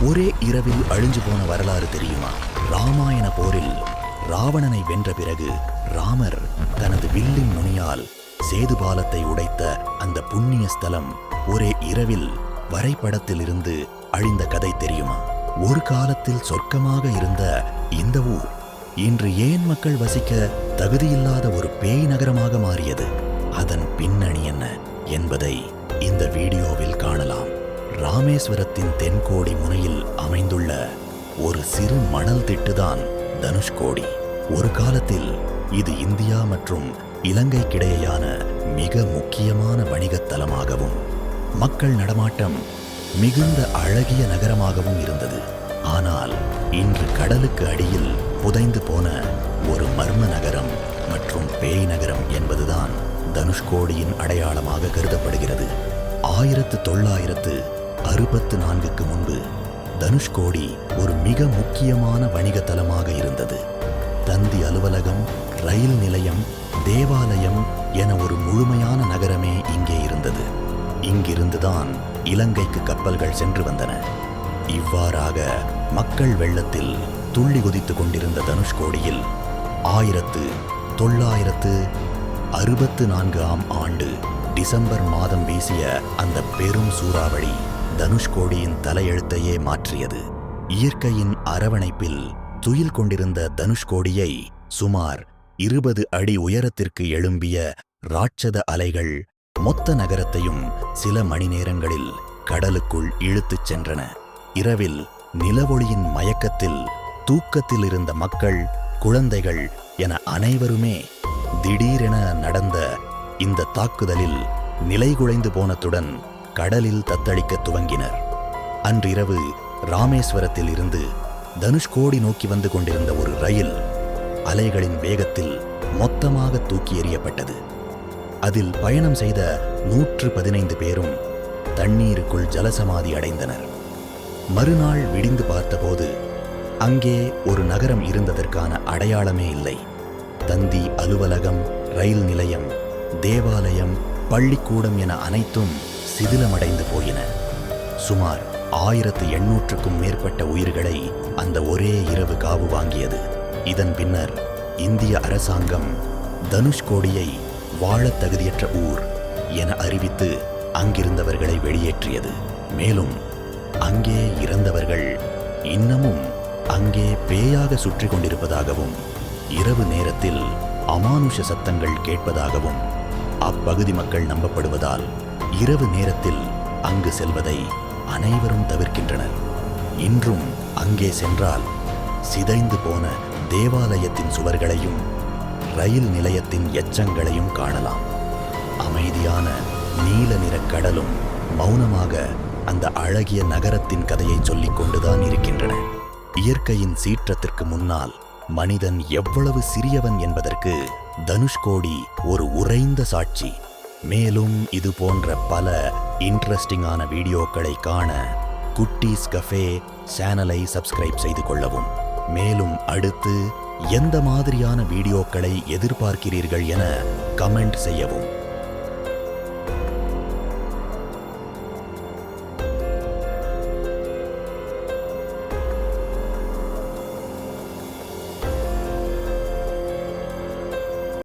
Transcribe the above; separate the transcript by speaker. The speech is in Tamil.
Speaker 1: ஒரே இரவில் அழிஞ்சு போன வரலாறு தெரியுமா? ராமாயண போரில் ராவணனை வென்ற பிறகு ராமர் தனது வில்லின் நுனியால் சேது பாலத்தை உடைத்த அந்த புண்ணிய ஸ்தலம் ஒரே இரவில் வரைபடத்தில் இருந்து அழிந்த கதை தெரியுமா? ஒரு காலத்தில் சொர்க்கமாக இருந்த இந்த ஊர் இன்று ஏன் மக்கள் வசிக்க தகுதியில்லாத ஒரு பேய் நகரமாக மாறியது? அதன் பின்னணி என்ன என்பதை இந்த வீடியோவில் காணலாம். ராமேஸ்வரத்தின் தென்கோடி முனையில் அமைந்துள்ள ஒரு சிறு மணல் திட்டுதான் தனுஷ்கோடி. ஒரு காலத்தில் இது இந்தியா மற்றும் இலங்கைக்கிடையேயான மிக முக்கியமான வணிகத் தலமாகவும் மக்கள் நடமாட்டம் மிகுந்த அழகிய நகரமாகவும் இருந்தது. ஆனால் இன்று கடலுக்கு அடியில் புதைந்து போன ஒரு மர்ம நகரம் மற்றும் பேய் நகரம் என்பதுதான் தனுஷ்கோடியின் அடையாளமாக கருதப்படுகிறது. 1964க்கு முன்பு தனுஷ்கோடி ஒரு மிக முக்கியமான வணிக தலமாக இருந்தது. தந்தி அலுவலகம், ரயில் நிலையம், தேவாலயம் என ஒரு முழுமையான நகரமே இங்கே இருந்தது. இங்கிருந்துதான் இலங்கைக்கு கப்பல்கள் சென்று வந்தன. இவ்வாறாக மக்கள் வெள்ளத்தில் துள்ளி குதித்துக் கொண்டிருந்த தனுஷ்கோடியில் 1964ஆம் ஆண்டு டிசம்பர் மாதம் வீசிய அந்த பெரும் சூறாவளி தனுஷ்கோடியின் தலையெழுத்தையே மாற்றியது. இயற்கையின் அரவணைப்பில் துயில் கொண்டிருந்த தனுஷ்கோடியை சுமார் 20 அடி உயரத்திற்கு எழும்பிய ராட்சத அலைகள் மொத்த நகரத்தையும் சில மணி நேரங்களில் கடலுக்குள் இழுத்துச் சென்றன. இரவில் நிலவொளியின் மயக்கத்தில் தூக்கத்தில் இருந்த மக்கள், குழந்தைகள் என அனைவருமே திடீரென நடந்த இந்த தாக்குதலில் நிலைகுலைந்து போனதுடன் கடலில் தத்தளிக்க துவங்கினர். அன்றிரவு ராமேஸ்வரத்தில் இருந்து தனுஷ்கோடி நோக்கி வந்து கொண்டிருந்த ஒரு ரயில் அலைகளின் வேகத்தில் மொத்தமாக தூக்கி எறியப்பட்டது. அதில் பயணம் செய்த 115 பேரும் தண்ணீருக்குள் ஜலசமாதி அடைந்தனர். மறுநாள் விடிந்து பார்த்தபோது அங்கே ஒரு நகரம் இருந்ததற்கான அடையாளமே இல்லை. தந்தி அலுவலகம், ரயில் நிலையம், தேவாலயம், பள்ளிக்கூடம் என அனைத்தும் சிதிலமடைந்து போயின. சுமார் 1800க்கும் மேற்பட்ட உயிர்களை அந்த ஒரே இரவு காவு வாங்கியது. இதன் பின்னர் இந்திய அரசாங்கம் தனுஷ்கோடியை வாழத் தகுதியற்ற ஊர் என அறிவித்து அங்கிருந்தவர்களை வெளியேற்றியது. மேலும் அங்கே இறந்தவர்கள் இன்னமும் அங்கே பேயாக சுற்றி கொண்டிருப்பதாகவும் இரவு நேரத்தில் அமானுஷ சத்தங்கள் கேட்பதாகவும் அப்பகுதி மக்கள் நம்பப்படுவதால் இரவு நேரத்தில் அங்கு செல்வதை அனைவரும் தவிர்க்கின்றனர். இன்றும் அங்கே சென்றால் சிதைந்து போன தேவாலயத்தின் சுவர்களையும் ரயில் நிலையத்தின் எச்சங்களையும் காணலாம். அமைதியான நீல நிற கடலும் மௌனமாக அந்த அழகிய நகரத்தின் கதையை சொல்லிக் கொண்டுதான் இருக்கின்றன. இயற்கையின் சீற்றத்திற்கு முன்னால் மனிதன் எவ்வளவு சிறியவன் என்பதற்கு தனுஷ்கோடி ஒரு உறைந்த சாட்சி. மேலும் இது போன்ற பல இன்ட்ரெஸ்டிங்கான வீடியோக்களை காண குட்டீஸ் கஃபே சேனலை சப்ஸ்கிரைப் செய்து கொள்ளவும். மேலும் அடுத்து எந்த மாதிரியான வீடியோக்களை எதிர்பார்க்கிறீர்கள் என கமெண்ட் செய்யவும்.